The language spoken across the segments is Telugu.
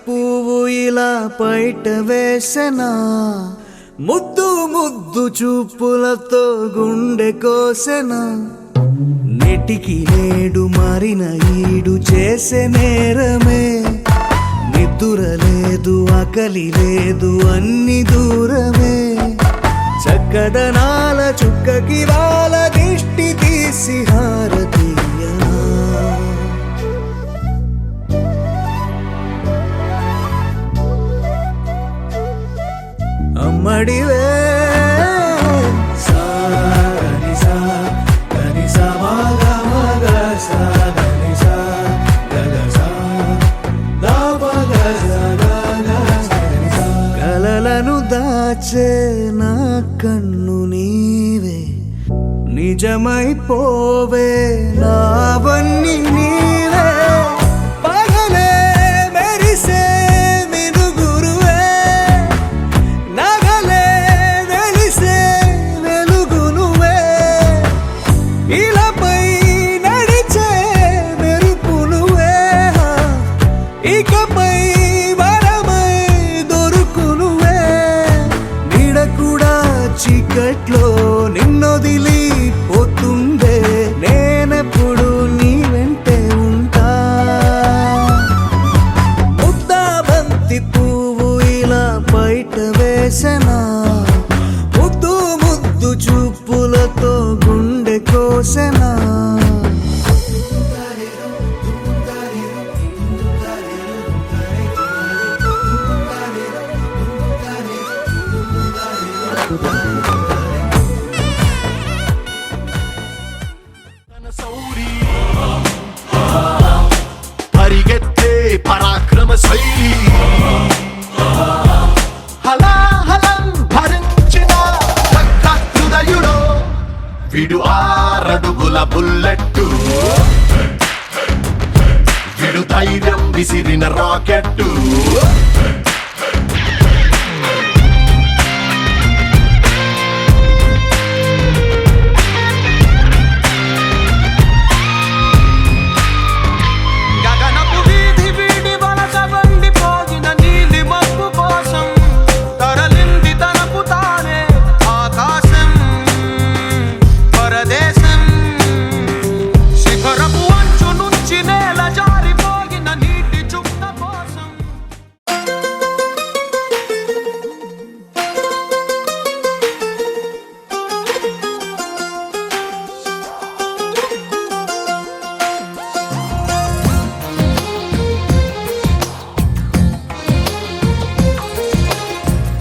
పువ్వు ఇలా బయట వేసెనా, ముద్దు ముద్దు చూపులతో గుండె కోసెనా, నెటికి నేడు మారిన ఈడు చేసే నేరమే, నిద్ర లేదు ఆకలి లేదు అన్ని దూరమే, చక్కదనాల చుక్కకి వాళ్ళ దిష్టి తీసి హారతీయనా, అమ్మడివే కలలను దాచే నా కన్ను నీవే, నిజమైపోవే నావన్నీ నీవే, పగలే మెరిసే మినుగురువే, నగలే వెలిసే వెలుగు నువ్వే, ఇలాపై నడిచే మెరుపు నువ్వే, ఇకపై వరమై దొరుకు నువ్వే, నీడ కూడా చీకట్లో నిన్నొదిలి పోతుందే, నేనెప్పుడు నీ వెంటే ఉంటా, ముద్దా బంతి పువ్వు ఇలా బయట వేసెనా, ముద్దు ముద్దు చూపులతో గుండె కోసెనా, పరిగెత్తే పరాక్రమ శైలి, హలాహలం భరించిన హృదయుడో, విడు 6 అడుగుల బుల్లెట్టు, విడు ధైర్యం విసిరిన రాకెట్టు,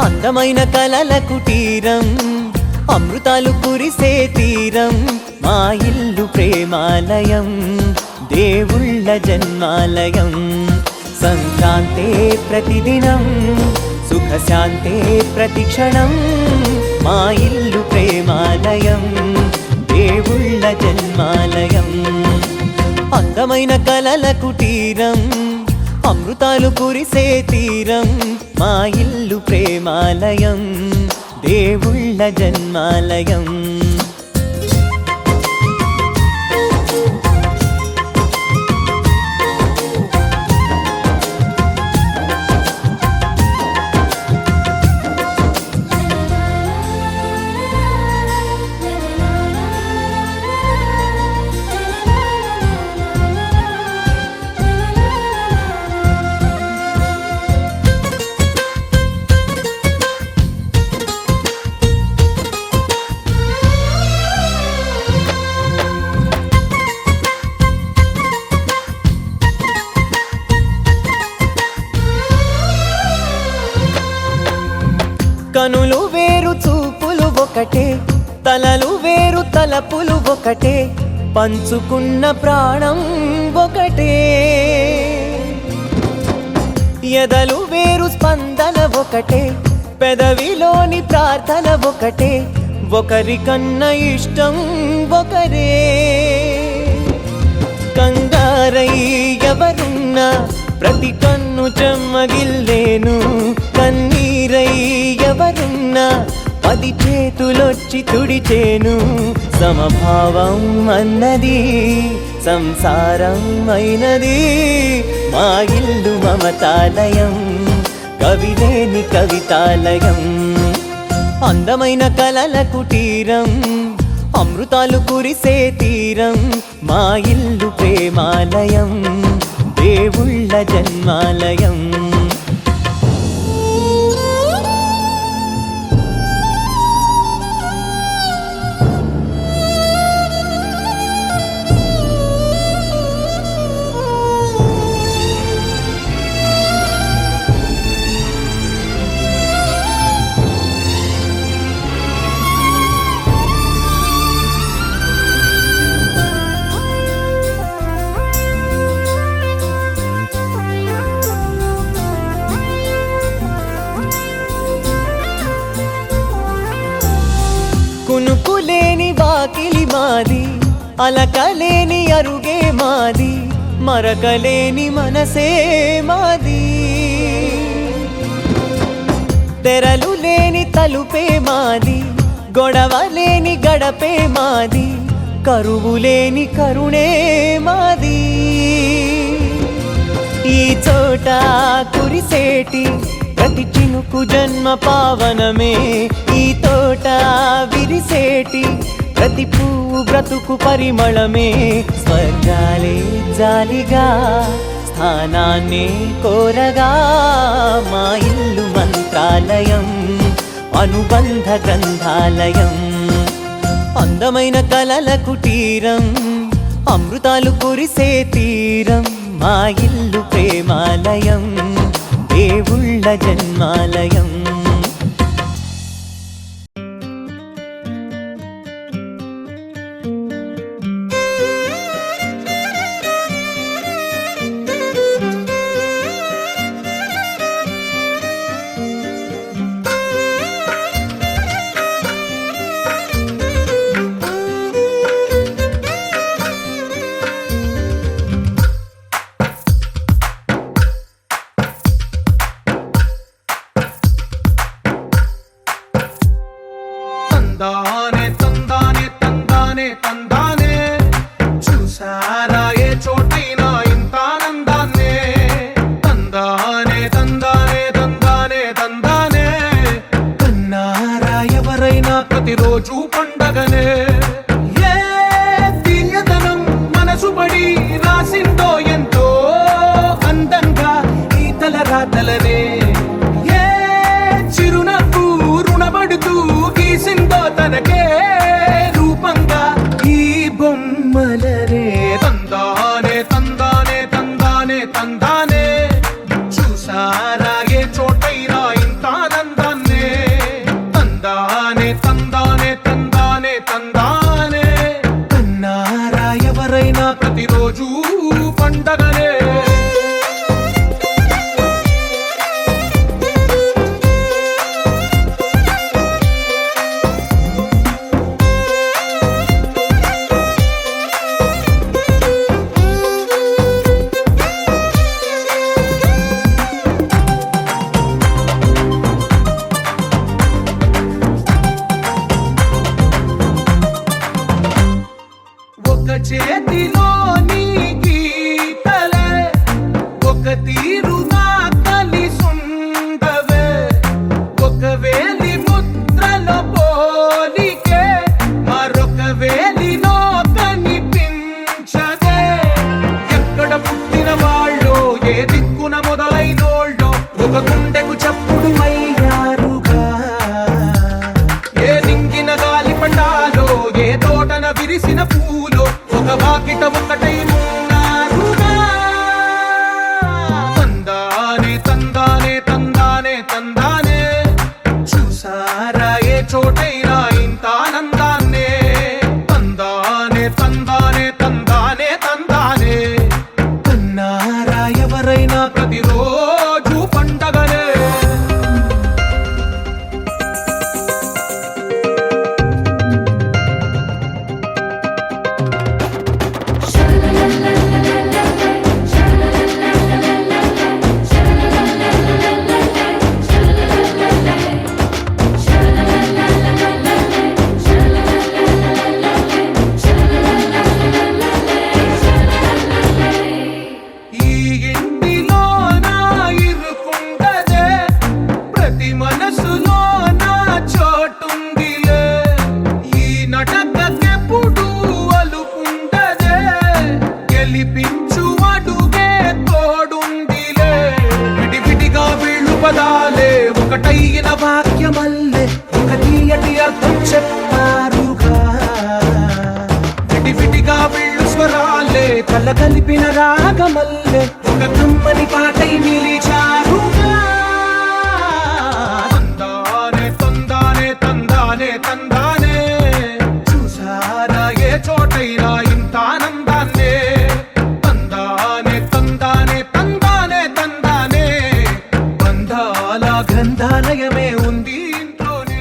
అందమైన కలల కుటీరం, అమృతాలు కురిసే తీరం, మా ఇల్లు ప్రేమాలయం, దేవుళ్ళ జన్మాలయం, సంక్రాంతే ప్రతిదినం, సుఖశాంతే ప్రతిక్షణం, మా ఇల్లు ప్రేమాలయం, దేవుళ్ళ జన్మాలయం, అందమైన కలల కుటీరం, అమృతాలు కురిసే తీరం, మా ఇల్లు ప్రేమాలయం, దేవుళ్ళ జన్మాలయం. కనులు వేరు చూపులు ఒకటే, తలలు వేరు తలపులు ఒకటే, పంచుకున్న ప్రాణం ఒకటే. ఎదలు వేరు స్పందన ఒకటే, పెదవిలోని ప్రార్థన ఒకటే, ఒకరికన్నా ఇష్టం ఒకరే. కంగారై ఎవరున్నా ప్రతి కన్ను చెమ్మగిల్లేను, కన్నీరై ఎవరున్నా 10 చేతులొచ్చి తుడిచేను. సమభావం అన్నది సంసారం అయినది, మా ఇల్లు మమతాలయం, కవిలేని కవితాలయం. అందమైన కలల కుటీరం, అమృతాలు కురిసే తీరం, మా ఇల్లు ప్రేమాలయం, దేవుళ్ళ జన్మాలయం. కునుకులేని వాకిలి మాది, అలకలేని అరుగే మాది, మరకలేని మనసే మాది. తెరలు లేని తలుపే మాది, గొడవ లేని గడపే మాది, కరువు లేని కరుణే మాది. ఈ చోట కురిసేటి ప్రతి చినుకు జన్మ పావనమే, ఈ తోట విరిసేటి ప్రతి పువ్వు బ్రతుకు పరిమళమే. స్వర్గాలే జాలిగా స్థానాన్ని కోరగా, మా ఇల్లు మంత్రాలయం, అనుబంధ గ్రంథాలయం. అందమైన కలల కుటీరం, అమృతాలు కురిసే తీరం, మా ఇల్లు ప్రేమాలయం, దేవుళ్ళ జన్మాలయం. నా చోటుందిలే, ఈ నటకెప్పుడు అలుపుండదే, గెలిపించు అడుగే తోడుందిలే. విడివిడిగా వీళ్ళు పదాలే ఒకటైన వాక్యమల్లే ఒక తీయటి అర్థం చెప్పారుగా. విడివిడిగా వీళ్ళు స్వరాలే కల కలిపిన రాగమల్లే ఒక కమ్మని పాటై నిలిచారుగా. తందానే తందానే తందానే తందానే, చూసారా ఏ చోటైనా ఇంత ఆనందాన్నే. తందానే తందానే తందానే తందానే, బంధాల గ్రంథాలయమే ఉంది ఇంట్లోనే.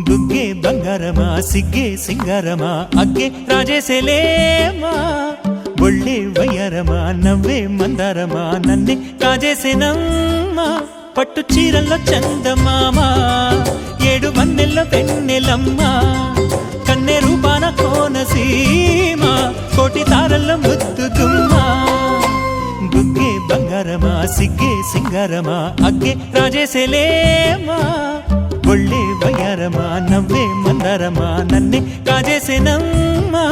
బుగ్గే బంగారమా సిగ్గే సింగారమా అగ్గే రాజేసేలేమా. ఒళ్ళే వయ్యారమా నవ్వే మందారమా నన్నే కాజేసేనమ్మా. పట్టు చీరల్లో చందమామా ఏడు వన్నెల్లో వెన్నెలమ్మా. కన్నె రూపాన కోనసీమ కోటి తారల్లో ముద్దుగుమ్మా. బుగ్గే బంగారమా సిగ్గే సింగారమా అగ్గే రాజేసేలేమా. ఒళ్ళే వయ్యారమా నవ్వే మందారమా నన్నే కాజేసేనమ్మా.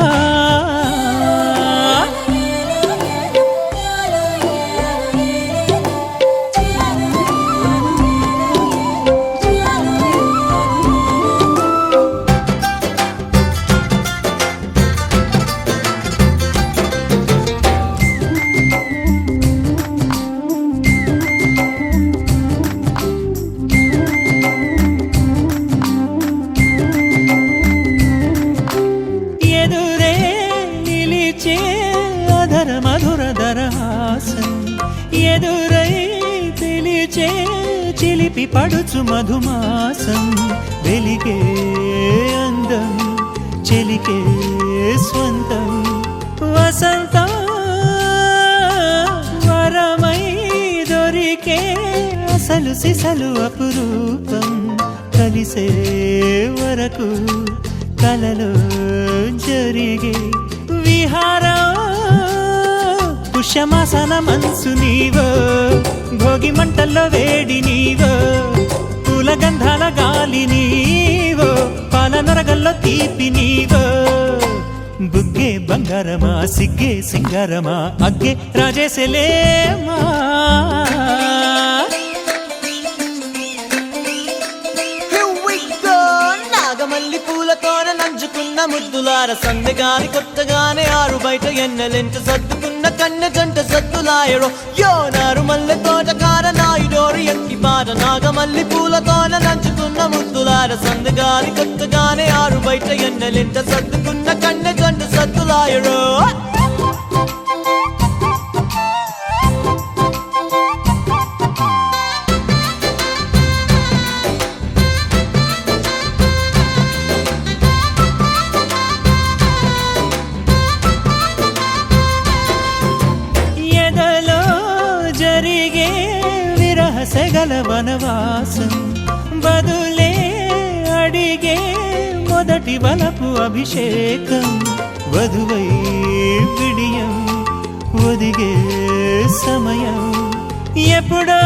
ఎదురే నిలిచే అధర మధుర దరహాసం, ఎదురై పిలిచే చిలిపి పడుచు మధుమాసం. వెలిగే అందం చెలికే స్వంతం, వసంతం వరమై దొరికే అసలు సిసలు అపురూపం. కలిసే వరకు కలలో జరిగే విహారం. పుష్యమాసన మనసు నీవో, భోగి మంటల్లో వేడి నీవో, పూల గంధాల గాలి నీవో, పాల నరగల్లో తీపి నీవో. బుగ్గే బంగారమా సిగ్గే సింగారమా అగ్గే రాజేసేలేమా. నాగమల్లి పూలతోన నంచుకున్న ముద్దులార సందెగాని కొత్తగానే ఆరు బయట ఎన్నెలెంట సర్దుకున్న కన్నె జంట సద్దులాయడో. యోనారు మల్లె తోటకార నాయుడోరు ఎక్కి పాట. నాగమల్లి పూలతోన నంచుకున్న ముద్దులార సందెగాని కొత్తగానే ఆరు బయట ఎన్నెలెంట సర్దుకున్న కన్నె జంట సద్దులాయడో. జరిగే విరహసగల వనవాసం, బదులే అడిగే మొదటి వలపు అభిషేకం. వధువై విడియం ఒదిగే సమయం ఎప్పుడో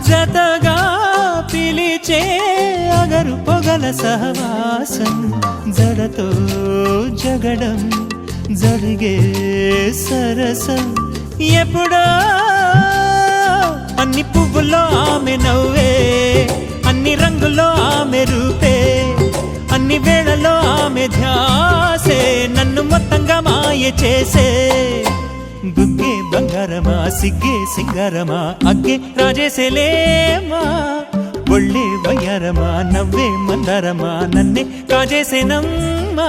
జతగా పిలిచే అగరు పొగల సహవాసం. జడతో జగడం జరిగే సరసం ఎప్పుడో. అన్ని పువ్వుల్లో ఆమె నవ్వే, అన్ని రంగుల్లో ఆమె రూపే, అన్ని వేళల్లో ఆమె ధ్యాసే నన్ను మొత్తంగా మాయ చేసే. బుగ్గే బంగారమా సిగ్గే సింగారమా అగ్గే రాజేసేలేమా. ఒళ్ళే వయ్యారమా నవ్వే మందారమా నన్నే కాజేసేనమ్మా.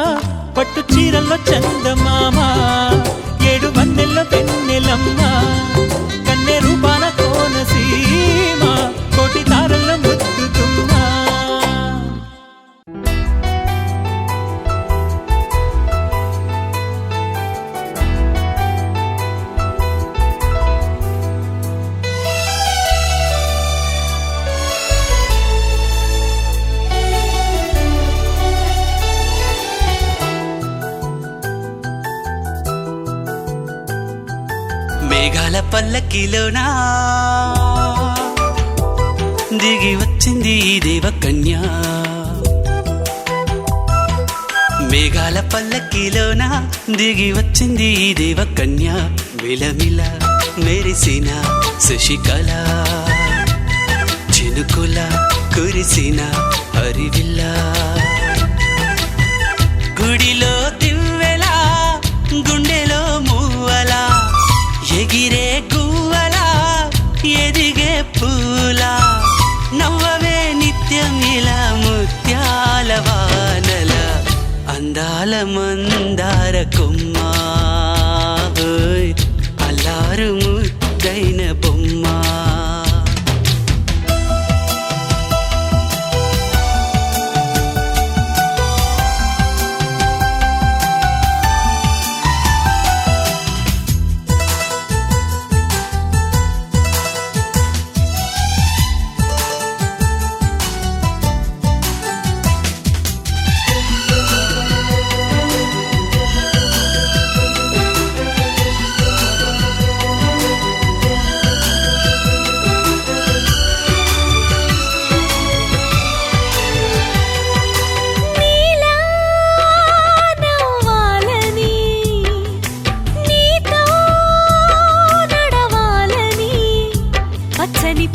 పట్టు చీరల్లో చందమామా ఏడు వన్నెల్లో వెన్నెలమ్మా. కన్నె రూపాన కోనసి మేఘాల పల్లకిలోనా దిగి వచ్చింది ఈ దేవకన్య మేఘాల పల్లకిలోనా దిగి వచ్చింది ఈ దేవకన్య మిలమిల మెరిసిన శశికళ చినుకుల కురిసిన హరివిల్ల గుడిలో దివ్వెలా గుండెలో మూవలా ఎగిరే గువ్వలా ఎదిగే పూలా నవ్వవే నిత్యం ఇలా ముత్యాల వానల అందాల మందార కొమ్మ అల్లారు ముద్దైన బొమ్మ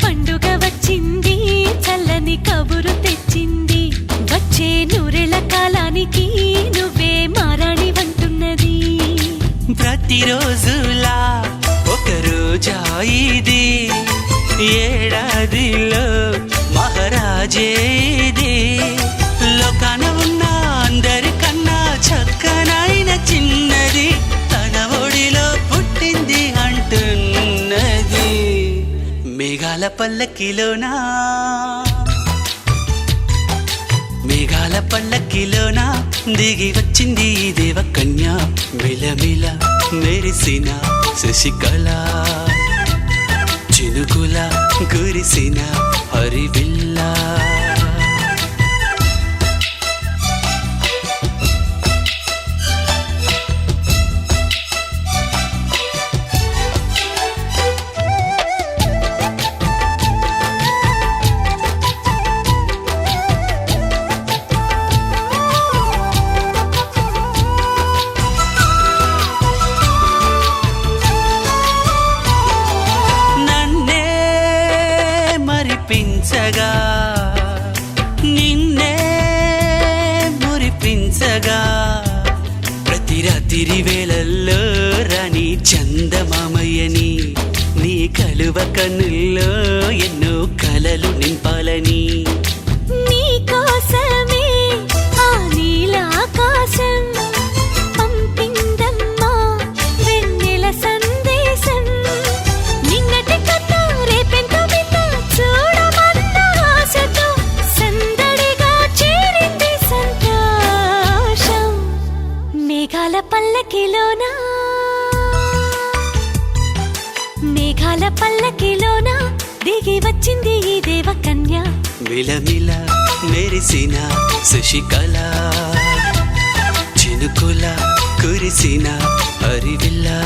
పండుగ వచ్చింది చల్లని కబురు తెచ్చింది వచ్చే నూరెల కాలానికి నువ్వే మారాణి వంటున్నది ప్రతిరోజులా ఒక రోజా ఇది ఏడాదిలో మహారాజే ఇది లోకాన ఉన్న అందరికన్నా చక్కనైన చిన్నది తన ఒడిలో పుట్టింది అంటున్నది మేఘాల పల్లకిలోనా మేఘాల పల్లకిలోనా దిగి వచ్చింది ఈ దేవకన్య మిలమిల మెరిసిన శశికళ చినుకుల కురిసిన హరివిల్లా మరిపించగా నిన్నే మురిపించగా ప్రతి రాత్రి వేళల్లో రాణి చందమామయ్యని నీ కలువ కన్నుల్లో ఎన్నో కలలు నింపాలని నీ కోసమే ఆ నీలాకాశం పంపిందమ్మా వెన్నెల సందేశం నిన్నటి కథ రేపెంత చూడమన్న ఆశతో సందడిగా చేరింది సంతోషం మేఘాల పల్లకిలోనా మేఘాల పల్లకిలోనా దిగి వచ్చింది ఈ దేవకన్య మిలమిల మెరిసిన శశికళ చినుకుల కురిసిన హరివిల్లా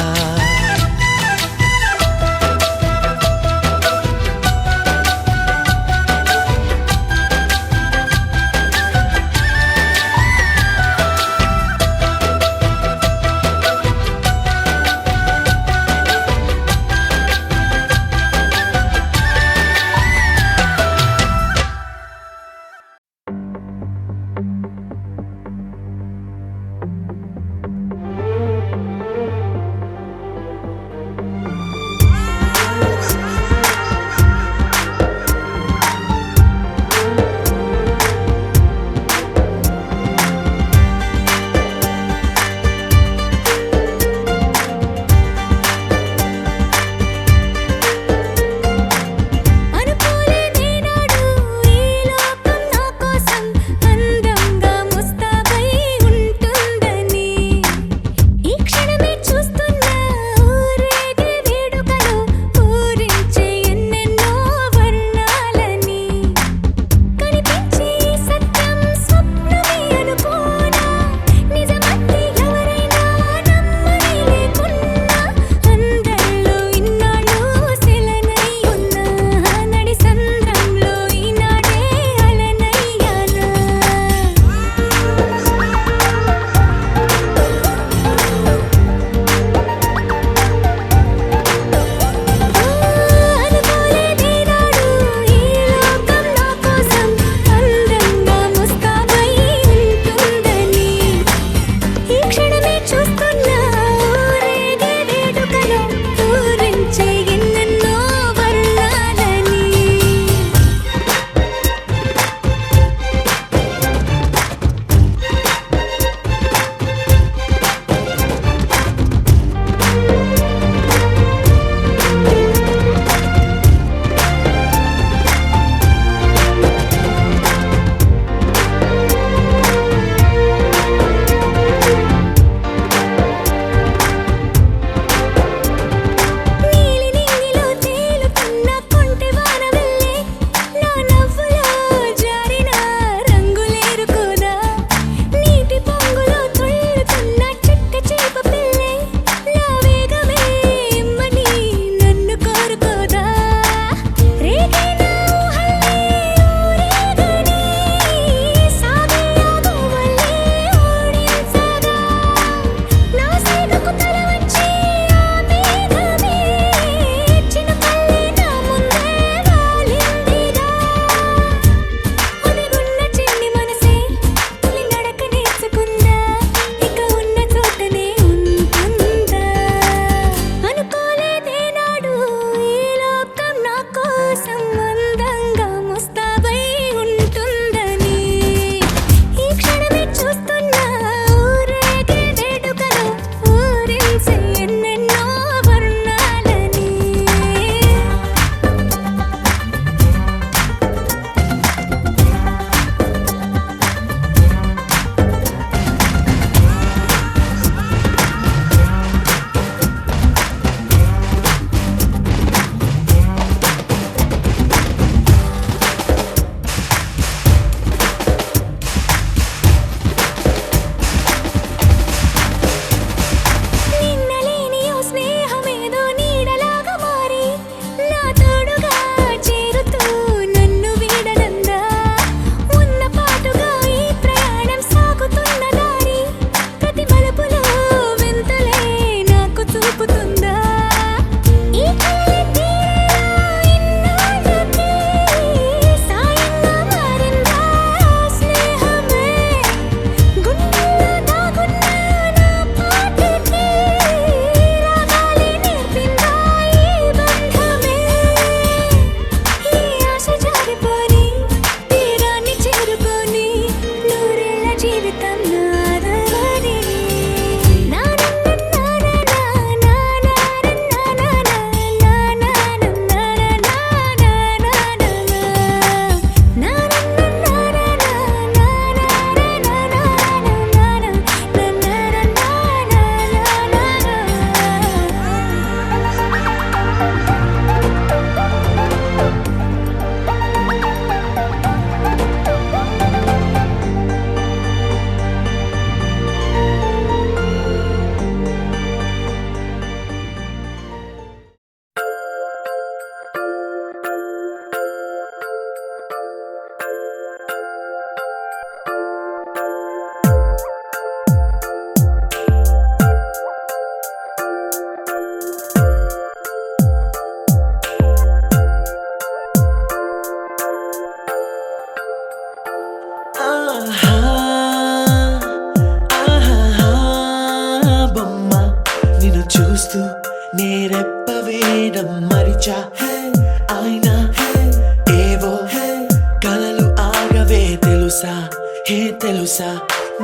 తెలుసా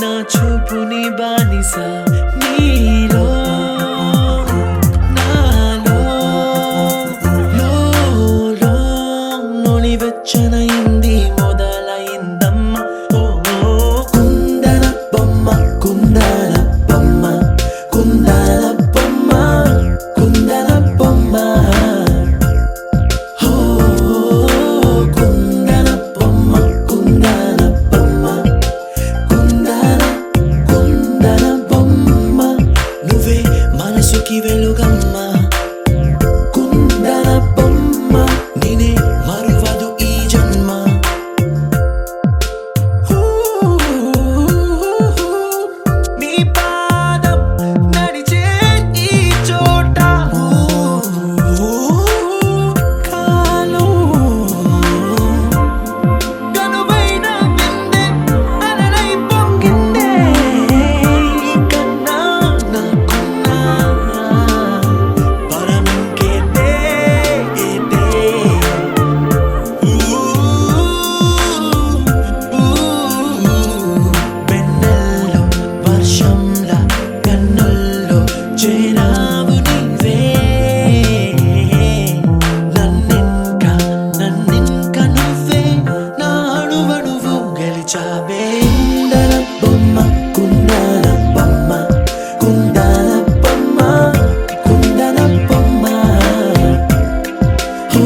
నా చూపుని బానిస నీలో నాలో లో నొలివెచ్చనైంది మొదలైందమ్మ ఓ కుందన బొమ్మ కుందన బొమ్మ కుందన బొమ్మ కుందన బొమ్మ ఓ కుందన బొమ్మ కుందన బొమ్మ కుందన కుందన బొమ్మ నువ్వే మనసుకి వెలుగమ్మ కుందన బొమ్మ నేనే మరువదు ఈ జన్మ నీ పాదం నడిచే ఈ చోట కాలం కనువైన విందే అలలై పొంగిందే కన్నా నాకున్నా పరమింకేదే వెన్నెల్లో వర్షంలా కన్నుల్లో చేరావు నీవే నన్నింకా నువ్వే నా అణువణువు గెలిచావే కుందన బొమ్మ కుందన బొమ్మ కుందన బొమ్మ కుందన బొమ్మ ఓ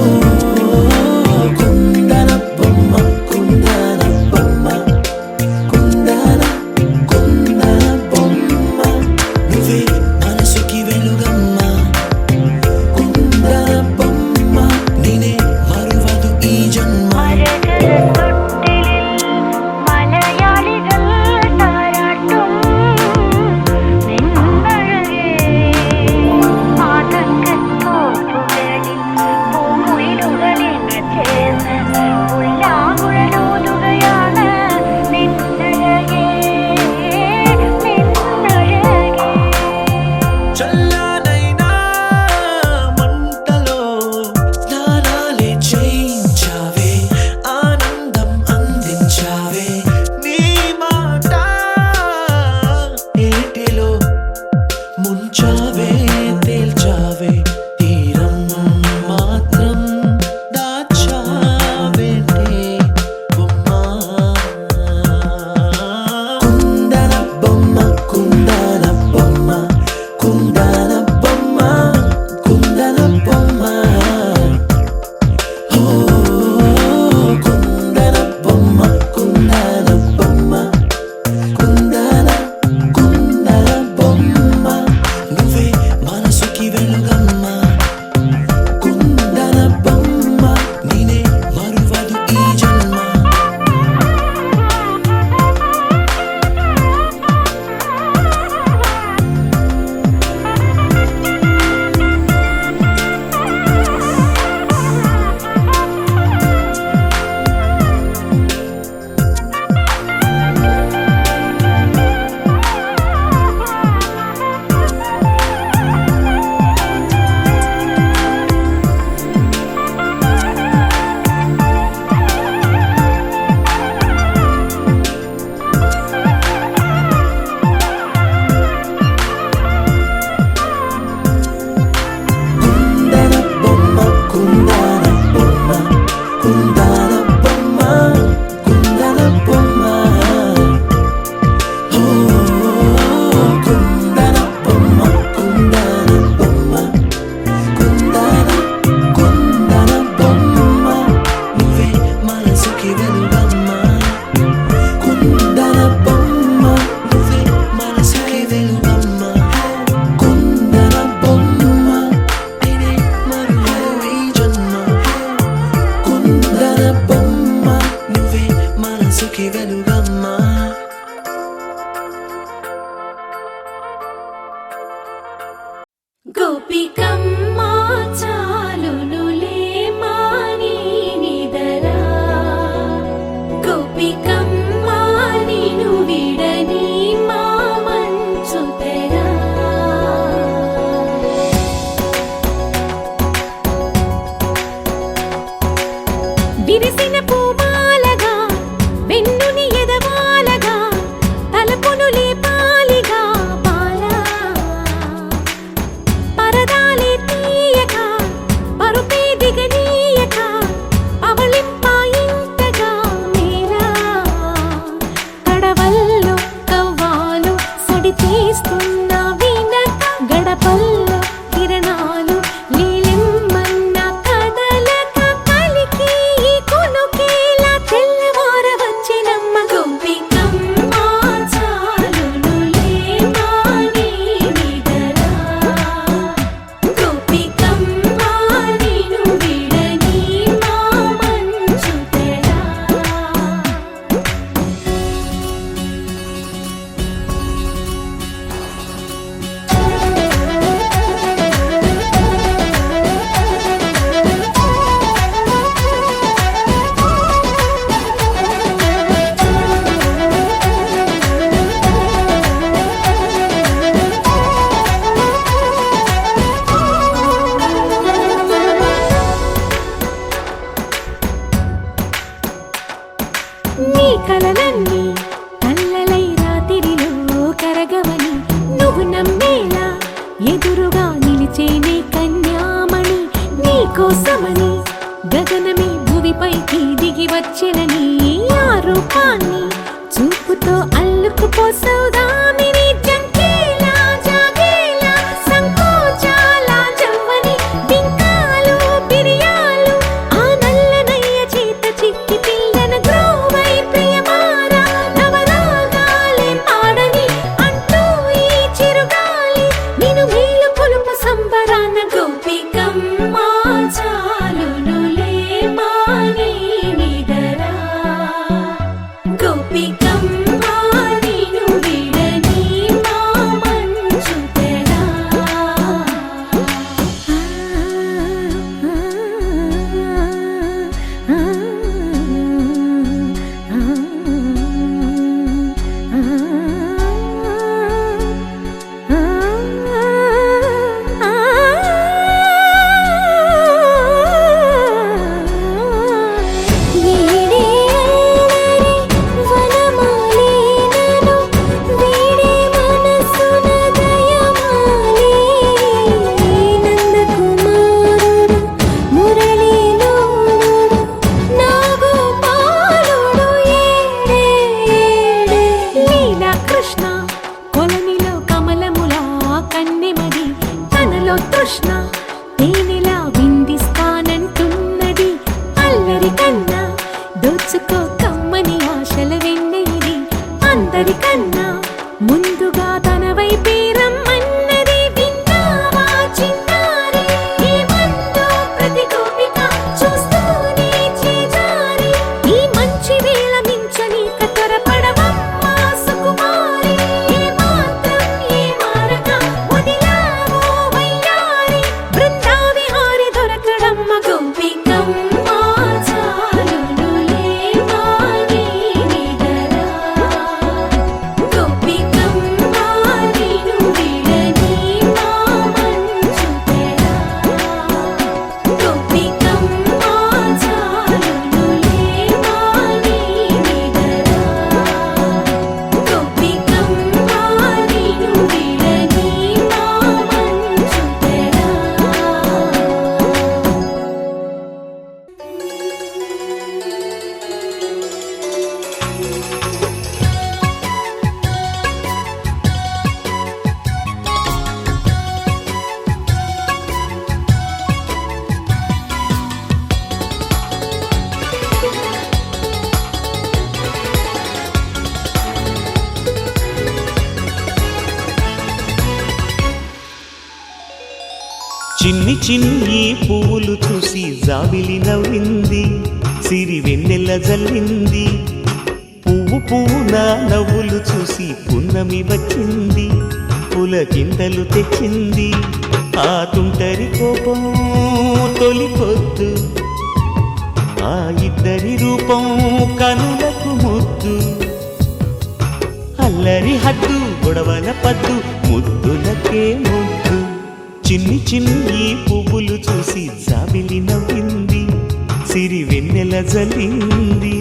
కుందన బొమ్మ కుందన బొమ్మ కుందన బొమ్మ నువ్వే మనసుకి వెలుగమ్మ కుందన బొమ్మ నేనే మరువదు ఈ జన్మ മലയാളികൾ താരാട്ടും നിന്നഴകേ ആതങ്കത്തോപ്പുകളിൽ പൂമുയിലുകളിന് ചേർന്ന് ഉല്ലാകുഴലൂതുകയാണ് നിന്നഴകേ നിന്നഴകേ చల్లనైనా మంటలో స్నానాలే చేయించావే ఆనందం అందించావే నీ మాట ఏటిలో ముంచావే తేల్చావే తీరం మాత్రం దాచావేంటే బొమ్మ కుందన బొమ్మ కుందన బొమ్మ కుందన బొమ్మ కుందన బొమ్మ ఓ కుందన బొమ్మ కుందన బొమ్మ కుందన బొమ్మ నువ్వే మనసుకి వెలుగమ్మ కుందన బొమ్మ నేనే మరువదు ఈ జన్మ కుందన బొమ్మ కుందన బొమ్మ కుందన బొమ్మ కుందన బొమ్మ ఓ కుందన బొమ్మ కుందన బొమ్మ కుందన బొమ్మ నువ్వే మనసుకి వెలుగమ్మ కుందన బొమ్మ నువ్వే మనసుకి వెలుగమ్మ కుందన బొమ్మ నేనే మరువదు ఈ జన్మ కుందన బొమ్మ నువ్వే మనసుకి వెలుగమ్మ గోపికమ్మ చాలునులే మాని నిదరా గోపికమ్మ నిను విడని మా మంచు తెరా విరిసిన పూమాలగా వెన్నుని ఎదవాలగా నీ కలలన్నీ కల్లలై రాత్రిలో కరగవని నువ్వు నమ్మేలా ఎదురుగా నిలిచేనే కన్యామణి నీ కోసమని గగనమే భువిపైకి దిగి వచ్చెనని ఆ రూపాన్ని చూపుతో అల్లుకుపోసౌదామిని జంకేలా జాగేలా సంకోచాల జవ్వని బింకాలు బిరియాలు ఆ నల్లనయ్య చేత చిక్కి పిల్లన గ్రోవై ప్రియమారా నవరాగాలే పాడని అంటూ ఈ చిరుగాలి నిన్ను మేలు పొలుపు సంబరాన గోపికమ్మ చాలునులే మాని నిదరా గోపికమ్మ నిన్ను విడని మా మంచు తెరా కృష్ణ కొలనిలో కమలములా కన్నెమది తనలో తృష్ణ తేనెలా విందిస్తానంటున్నది అల్లరి కన్నా దోచుకో కమ్మని ఆశల వెన్నెయిది అందరికన్నా ముందుగా తన వైపే రమ్మన్నది విన్నావా చిన్నారి ఏమందో ప్రతి గోపిక చూస్తూనే చేజారి ఈ మంచి వేళ మించని కతరపడవమ్మ సుకుమారి ఏ మాత్రం ఏ మారక వదిలావో వయ్యారి బృందావిహారి దొరకడమ్మ గోపికమ్మ చాలునులే మాని నిదరా గోపికమ్మ నిన్ను విడని మా మంచు తెరా గోపికమ్మ చాలునులే మాని నిదరా గోపికమ్మ నిన్ను విడని మా మంచు తెరా చిన్ని చిన్ని పువ్వులు చూసి జాబిలి నవ్వింది సిరి వెన్నెల జల్లింది పువ్వు పువ్వున నవ్వులు చూసి పున్నమి వచ్చింది పులకింతలు తెచ్చింది ఆ తుంటరి కోపం తొలి పొద్దు ఆ ఇద్దరి రూపం కనులకు ముద్దు అల్లరి హద్దు గొడవల పద్దు ముద్దులకే ముద్దు చిన్ని చిన్ని పువ్వులు చూసి జాబిలి నవ్వింది సిరి వెన్నెల జల్లింది